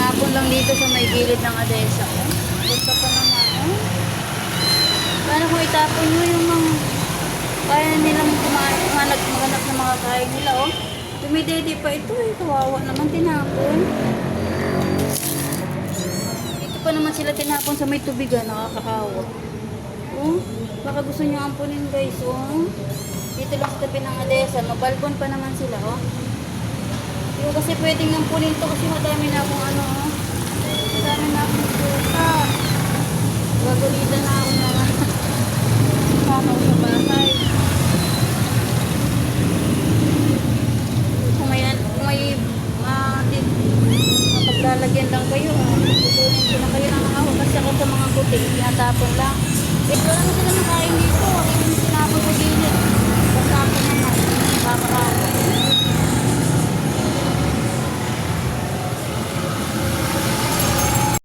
tinapon lang dito sa may gilid ng adesa. Oh. Gusto pa naman. Oh. Paano kung itapon mo yung mga kaya nilang maghanap ng mga kain nila. Oh. Dumidede pa ito eh. Kawawa naman tinapon. Dito pa naman sila tinapon sa may tubigan. Nakakakawa. Oh. Baka gusto nyo ampunin guys. Oh. Dito lang sa tabi ng adesa. Mabalbon pa naman sila. Oh. Yung kasi pwedeng ampunin to kasi madami na akong ano. Oh. Madami na akong suka. Gagulitan na ako na kakaw sa bahay. Kung may mapaglalagyan lang kayo. Tutunin ko na kayo ng mga ako kasi ako sa mga puti. Tinatapon lang. Eh, wala na sila nakain dito. Hindi sinapon sa gilid. Basta ako naman. Nakakakawa.